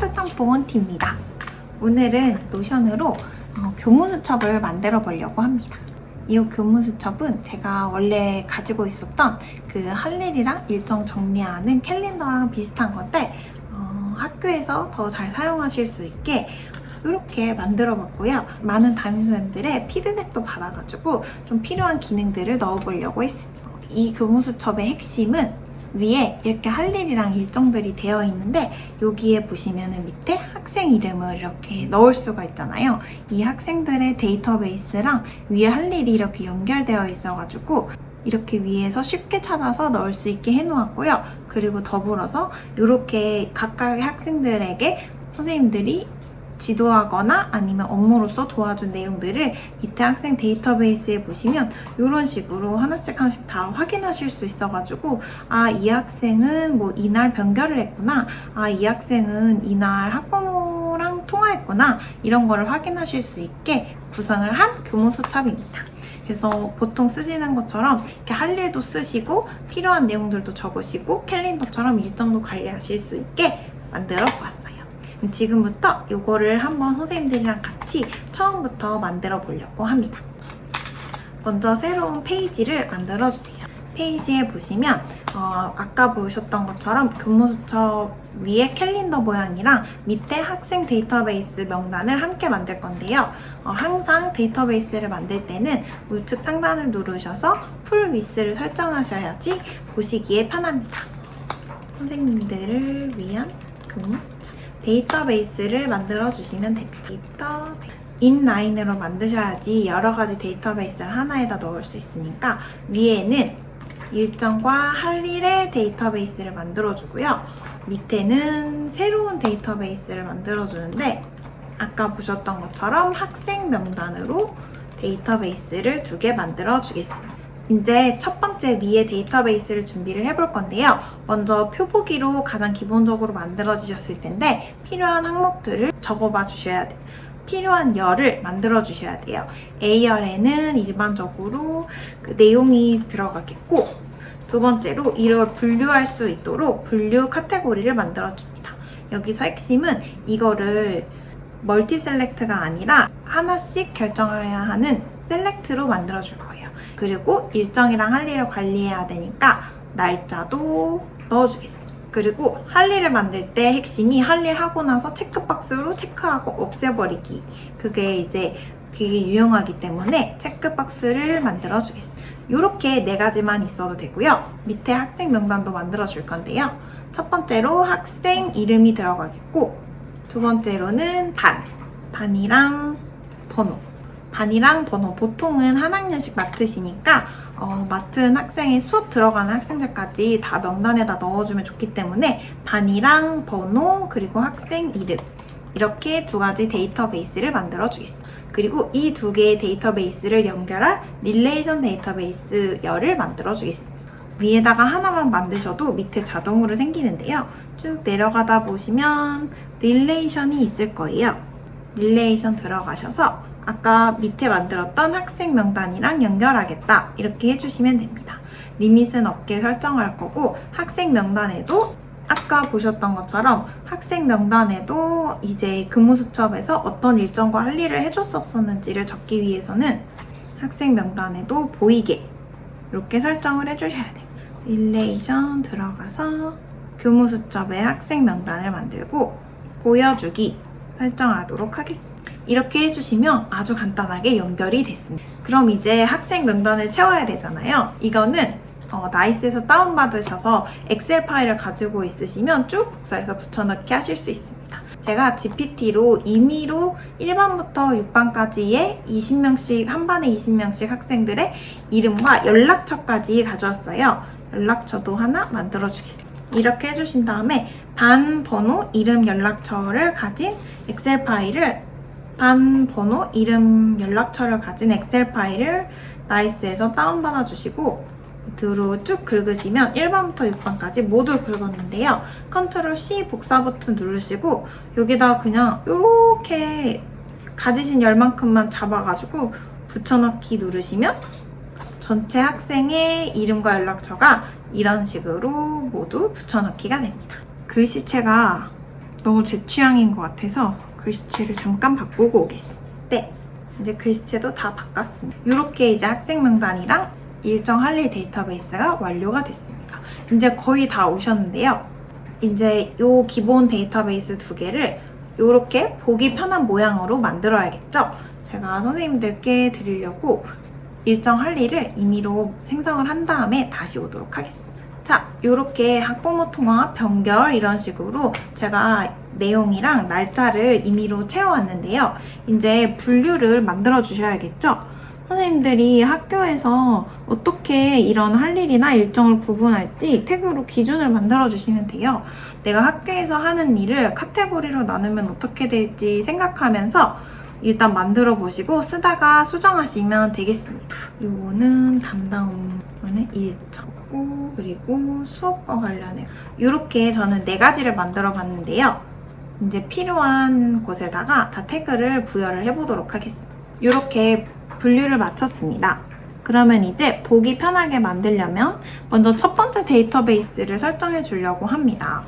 따뜻한 보온티입니다. 오늘은 노션으로 교무수첩을 만들어 보려고 합니다. 이 교무수첩은 제가 원래 가지고 있었던 그 할 일이랑 일정 정리하는 캘린더랑 비슷한 건데 학교에서 더 잘 사용하실 수 있게 이렇게 만들어 봤고요. 많은 담임선생님들의 피드백도 받아가지고 좀 필요한 기능들을 넣어보려고 했습니다. 이 교무수첩의 핵심은 위에 이렇게 할 일이랑 일정들이 되어 있는데 여기에 보시면은 밑에 학생 이름을 이렇게 넣을 수가 있잖아요. 이 학생들의 데이터베이스랑 위에 할 일이 이렇게 연결되어 있어가지고 이렇게 위에서 쉽게 찾아서 넣을 수 있게 해놓았고요. 그리고 더불어서 이렇게 각각의 학생들에게 선생님들이 지도하거나 아니면 업무로서 도와준 내용들을 밑에 학생 데이터베이스에 보시면 이런 식으로 하나씩 다 확인하실 수 있어가지고 이 학생은 뭐 이날 변결을 했구나, 이 학생은 이날 학부모랑 통화했구나, 이런 거를 확인하실 수 있게 구성을 한 교무수첩입니다. 그래서 보통 쓰시는 것처럼 이렇게 할 일도 쓰시고 필요한 내용들도 적으시고 캘린더처럼 일정도 관리하실 수 있게 만들어 보았어요. 지금부터 이거를 한번 선생님들이랑 같이 처음부터 만들어 보려고 합니다. 먼저 새로운 페이지를 만들어 주세요. 페이지에 보시면 아까 보셨던 것처럼 교무수첩 위에 캘린더 모양이랑 밑에 학생 데이터베이스 명단을 함께 만들 건데요. 항상 데이터베이스를 만들 때는 우측 상단을 누르셔서 풀 위스를 설정하셔야지 보시기에 편합니다. 선생님들을 위한 교무수첩 데이터베이스를 만들어 주시면 됩니다. 인라인으로 만드셔야지 여러 가지 데이터베이스를 하나에다 넣을 수 있으니까 위에는 일정과 할 일의 데이터베이스를 만들어 주고요. 밑에는 새로운 데이터베이스를 만들어 주는데 아까 보셨던 것처럼 학생 명단으로 데이터베이스를 2개 만들어 주겠습니다. 이제 첫 번째 위에 데이터베이스를 준비를 해볼 건데요. 먼저 표보기로 가장 기본적으로 만들어지셨을 텐데 필요한 항목들을 적어봐 주셔야 돼요. 필요한 열을 만들어 주셔야 돼요. A열에는 일반적으로 그 내용이 들어가겠고, 두 번째로 이걸 분류할 수 있도록 분류 카테고리를 만들어 줍니다. 여기서 핵심은 이거를 멀티 셀렉트가 아니라 하나씩 결정해야 하는 셀렉트로 만들어 줄 거예요. 그리고 일정이랑 할 일을 관리해야 되니까 날짜도 넣어주겠습니다. 그리고 할 일을 만들 때 핵심이 할 일 하고 나서 체크박스로 체크하고 없애버리기. 그게 이제 되게 유용하기 때문에 체크박스를 만들어 주겠습니다. 이렇게 4가지만 있어도 되고요. 밑에 학생 명단도 만들어 줄 건데요. 첫 번째로 학생 이름이 들어가겠고, 두 번째로는 반이랑 번호. 반이랑 번호, 보통은 한 학년씩 맡으시니까 맡은 학생의 수업 들어가는 학생들까지 다 명단에다 넣어주면 좋기 때문에 반이랑 번호 그리고 학생 이름, 이렇게 2가지 데이터베이스를 만들어 주겠습니다. 그리고 이 2개의 데이터베이스를 연결할 릴레이션 데이터베이스 열을 만들어 주겠습니다. 위에다가 하나만 만드셔도 밑에 자동으로 생기는데요. 쭉 내려가다 보시면 릴레이션이 있을 거예요. 릴레이션 들어가셔서 아까 밑에 만들었던 학생 명단이랑 연결하겠다, 이렇게 해주시면 됩니다. 리밋은 없게 설정할 거고, 학생 명단에도 아까 보셨던 것처럼 학생 명단에도 이제 교무수첩에서 어떤 일정과 할 일을 해줬었는지를 적기 위해서는 학생 명단에도 보이게 이렇게 설정을 해주셔야 돼요. 릴레이션 들어가서 교무수첩의 학생 명단을 만들고 보여주기 설정하도록 하겠습니다. 이렇게 해주시면 아주 간단하게 연결이 됐습니다. 그럼 이제 학생 명단을 채워야 되잖아요. 이거는 나이스에서 다운받으셔서 엑셀 파일을 가지고 있으시면 쭉 복사해서 붙여넣기 하실 수 있습니다. 제가 GPT로 임의로 1반부터 6반까지의 20명씩, 한 반에 20명씩 학생들의 이름과 연락처까지 가져왔어요. 연락처도 하나 만들어 주겠습니다. 이렇게 해주신 다음에 반 번호, 이름, 연락처를 가진 엑셀 파일을 나이스에서 다운받아 주시고 밑으로 쭉 긁으시면 1반부터 6반까지 모두 긁었는데요. 컨트롤 C 복사 버튼 누르시고 여기다 그냥 이렇게 가지신 열만큼만 잡아가지고 붙여넣기 누르시면 전체 학생의 이름과 연락처가 이런 식으로 모두 붙여넣기가 됩니다. 글씨체가 너무 제 취향인 것 같아서 글씨체를 잠깐 바꾸고 오겠습니다. 네, 이제 글씨체도 다 바꿨습니다. 이렇게 이제 학생 명단이랑 일정 할 일 데이터베이스가 완료가 됐습니다. 이제 거의 다 오셨는데요. 이제 이 기본 데이터베이스 2개를 이렇게 보기 편한 모양으로 만들어야겠죠? 제가 선생님들께 드리려고 일정 할 일을 임의로 생성을 한 다음에 다시 오도록 하겠습니다. 자, 이렇게 학부모 통합, 병결 이런 식으로 제가 내용이랑 날짜를 임의로 채워왔는데요. 이제 분류를 만들어 주셔야겠죠? 선생님들이 학교에서 어떻게 이런 할 일이나 일정을 구분할지 태그로 기준을 만들어 주시면 돼요. 내가 학교에서 하는 일을 카테고리로 나누면 어떻게 될지 생각하면서 일단 만들어 보시고 쓰다가 수정하시면 되겠습니다. 요거는 담당 업무는 일정고, 그리고 수업과 관련해요. 이렇게 저는 4가지를 만들어 봤는데요. 이제 필요한 곳에다가 다 태그를 부여를 해보도록 하겠습니다. 이렇게 분류를 마쳤습니다. 그러면 이제 보기 편하게 만들려면 먼저 첫 번째 데이터베이스를 설정해 주려고 합니다.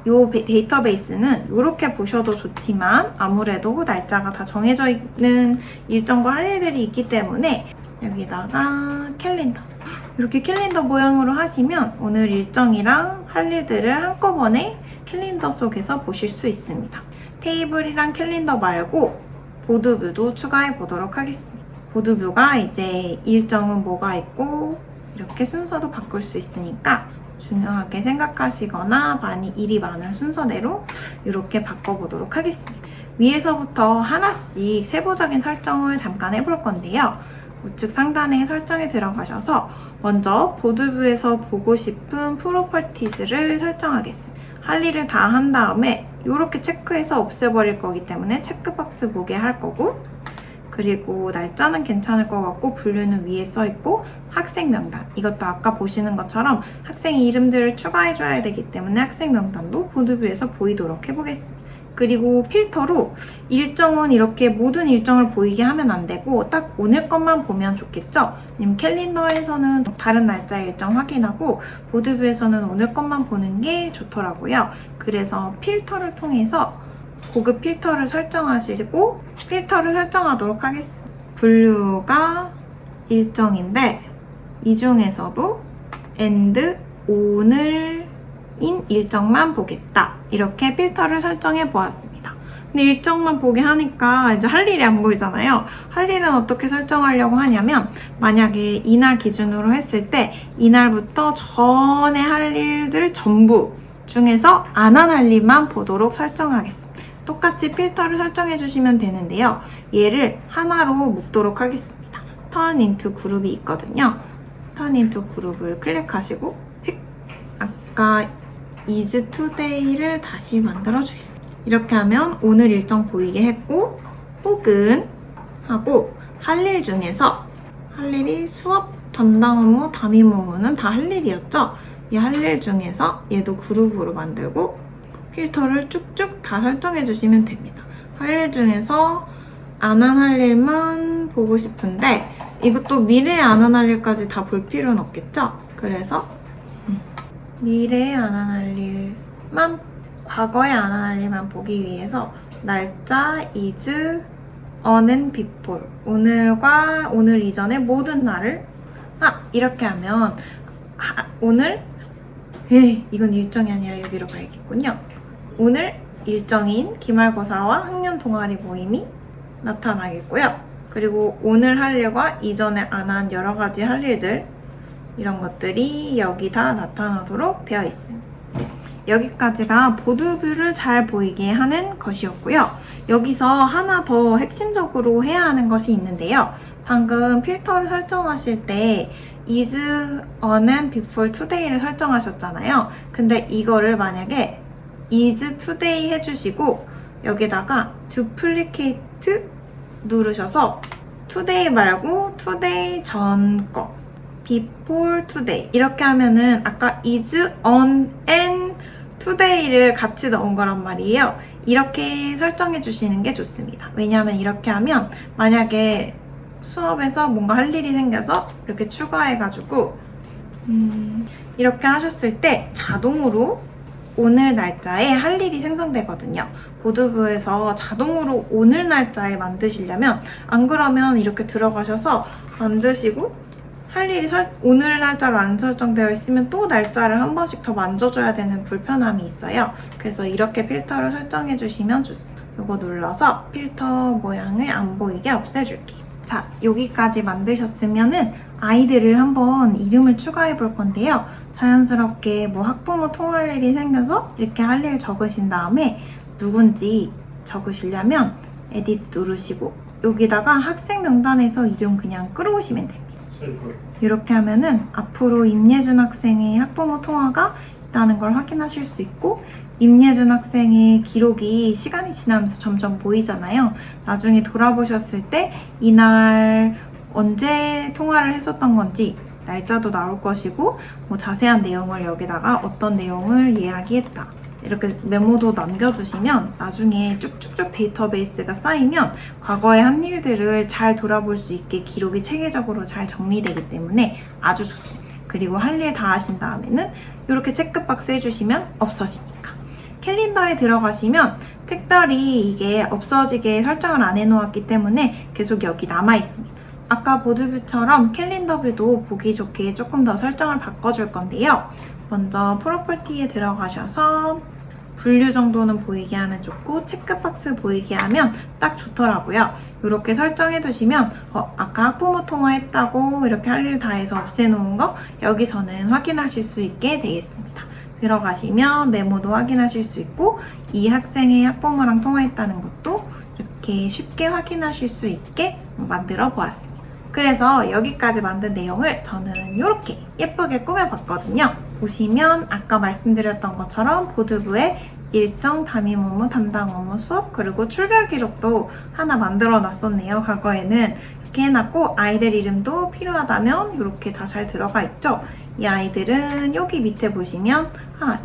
이 데이터베이스는 이렇게 보셔도 좋지만 아무래도 날짜가 다 정해져 있는 일정과 할 일들이 있기 때문에 여기다가 캘린더, 이렇게 캘린더 모양으로 하시면 오늘 일정이랑 할 일들을 한꺼번에 캘린더 속에서 보실 수 있습니다. 테이블이랑 캘린더 말고 보드뷰도 추가해 보도록 하겠습니다. 보드뷰가 이제 일정은 뭐가 있고 이렇게 순서도 바꿀 수 있으니까 중요하게 생각하시거나 일이 많은 순서대로 이렇게 바꿔보도록 하겠습니다. 위에서부터 하나씩 세부적인 설정을 잠깐 해볼 건데요. 우측 상단에 설정에 들어가셔서 먼저 보드뷰에서 보고 싶은 프로퍼티스를 설정하겠습니다. 할 일을 다 한 다음에 이렇게 체크해서 없애버릴 거기 때문에 체크박스 보게 할 거고, 그리고 날짜는 괜찮을 것 같고 분류는 위에 써있고 학생 명단, 이것도 아까 보시는 것처럼 학생 이름들을 추가해줘야 되기 때문에 학생 명단도 보드뷰에서 보이도록 해보겠습니다. 그리고 필터로 일정은 이렇게 모든 일정을 보이게 하면 안 되고 딱 오늘 것만 보면 좋겠죠? 아니면 캘린더에서는 다른 날짜 일정 확인하고 보드뷰에서는 오늘 것만 보는 게 좋더라고요. 그래서 필터를 통해서 고급 필터를 설정하시고 필터를 설정하도록 하겠습니다. 분류가 일정인데 이 중에서도 and 오늘인 일정만 보겠다, 이렇게 필터를 설정해 보았습니다. 근데 일정만 보게 하니까 이제 할 일이 안 보이잖아요. 할 일은 어떻게 설정하려고 하냐면 만약에 이날 기준으로 했을 때 이날부터 전에 할 일들 전부 중에서 안 한 할 일만 보도록 설정하겠습니다. 똑같이 필터를 설정해 주시면 되는데요. 얘를 하나로 묶도록 하겠습니다. Turn into 그룹이 있거든요. Turn into 그룹을 클릭하시고 아까 is today를 다시 만들어 주겠습니다. 이렇게 하면 오늘 일정 보이게 했고, 혹은 하고 할 일 중에서 할 일이 수업, 담당 업무, 담임 업무는 다 할 일이었죠. 이 할 일 중에서 얘도 그룹으로 만들고 필터를 쭉쭉 다 설정해 주시면 됩니다. 할 일 중에서 안 한 할 일만 보고 싶은데 이것도 미래에 안 한 할 일까지 다 볼 필요는 없겠죠? 그래서 미래에 안 한 할 일만, 과거에 안 한 할 일만 보기 위해서 날짜 is on and before, 오늘과 오늘 이전의 모든 날을 이렇게 하면 오늘 이건 일정이 아니라 여기로 가야겠군요. 오늘 일정인 기말고사와 학년 동아리 모임이 나타나겠고요. 그리고 오늘 할 일과 이전에 안 한 여러 가지 할 일들, 이런 것들이 여기 다 나타나도록 되어 있습니다. 여기까지가 보드뷰를 잘 보이게 하는 것이었고요. 여기서 하나 더 핵심적으로 해야 하는 것이 있는데요. 방금 필터를 설정하실 때 is on and before today를 설정하셨잖아요. 근데 이거를 만약에 is today 해주시고 여기다가 duplicate 누르셔서 today 말고 today 전 거, before today 이렇게 하면은 아까 is on and today를 같이 넣은 거란 말이에요. 이렇게 설정해 주시는 게 좋습니다. 왜냐하면 이렇게 하면 만약에 수업에서 뭔가 할 일이 생겨서 이렇게 추가해가지고 이렇게 하셨을 때 자동으로 오늘 날짜에 할 일이 생성되거든요. 보드부에서 자동으로 오늘 날짜에 만드시려면 안 그러면 이렇게 들어가셔서 만드시고 할 일이 오늘 날짜로 안 설정되어 있으면 또 날짜를 한 번씩 더 만져줘야 되는 불편함이 있어요. 그래서 이렇게 필터를 설정해 주시면 좋습니다. 이거 눌러서 필터 모양을 안 보이게 없애줄게요. 자, 여기까지 만드셨으면은 아이들을 한번 이름을 추가해 볼 건데요. 자연스럽게 뭐 학부모 통할 일이 생겨서 이렇게 할 일 적으신 다음에 누군지 적으시려면 에딧 누르시고 여기다가 학생 명단에서 이름 그냥 끌어오시면 됩니다. 이렇게 하면은 앞으로 임예준 학생의 학부모 통화가 있다는 걸 확인하실 수 있고 임예준 학생의 기록이 시간이 지나면서 점점 보이잖아요. 나중에 돌아보셨을 때 이날 언제 통화를 했었던 건지 날짜도 나올 것이고 뭐 자세한 내용을 여기다가 어떤 내용을 이야기했다 이렇게 메모도 남겨두시면 나중에 쭉쭉쭉 데이터베이스가 쌓이면 과거의 한 일들을 잘 돌아볼 수 있게 기록이 체계적으로 잘 정리되기 때문에 아주 좋습니다. 그리고 할 일 다 하신 다음에는 이렇게 체크박스 해주시면 없어지니까. 캘린더에 들어가시면 특별히 이게 없어지게 설정을 안 해놓았기 때문에 계속 여기 남아있습니다. 아까 보드뷰처럼 캘린더뷰도 보기 좋게 조금 더 설정을 바꿔줄 건데요. 먼저 프로퍼티에 들어가셔서 분류 정도는 보이게 하면 좋고 체크박스 보이게 하면 딱 좋더라고요. 이렇게 설정해 두시면 아까 학부모 통화했다고 이렇게 할 일 다 해서 없애놓은 거 여기서는 확인하실 수 있게 되겠습니다. 들어가시면 메모도 확인하실 수 있고 이 학생의 학부모랑 통화했다는 것도 이렇게 쉽게 확인하실 수 있게 만들어 보았습니다. 그래서 여기까지 만든 내용을 저는 이렇게 예쁘게 꾸며봤거든요. 보시면 아까 말씀드렸던 것처럼 보드부에 일정, 담임 업무, 담당 업무, 수업, 그리고 출결 기록도 하나 만들어 놨었네요. 과거에는 이렇게 해놨고 아이들 이름도 필요하다면 이렇게 다 잘 들어가 있죠. 이 아이들은 여기 밑에 보시면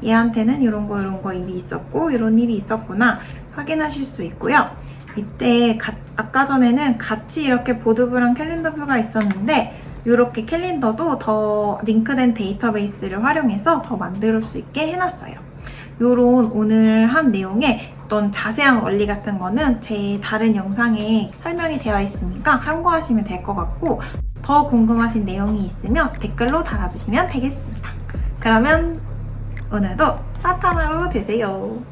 얘한테는 이런 거 일이 있었고 이런 일이 있었구나 확인하실 수 있고요. 이때 아까 전에는 같이 이렇게 보드부랑 캘린더뷰가 있었는데 이렇게 캘린더도 더 링크된 데이터베이스를 활용해서 더 만들 수 있게 해놨어요. 요런 오늘 한 내용에 어떤 자세한 원리 같은 거는 제 다른 영상에 설명이 되어 있으니까 참고하시면 될 것 같고 더 궁금하신 내용이 있으면 댓글로 달아주시면 되겠습니다. 그러면 오늘도 따뜻한 하루 되세요.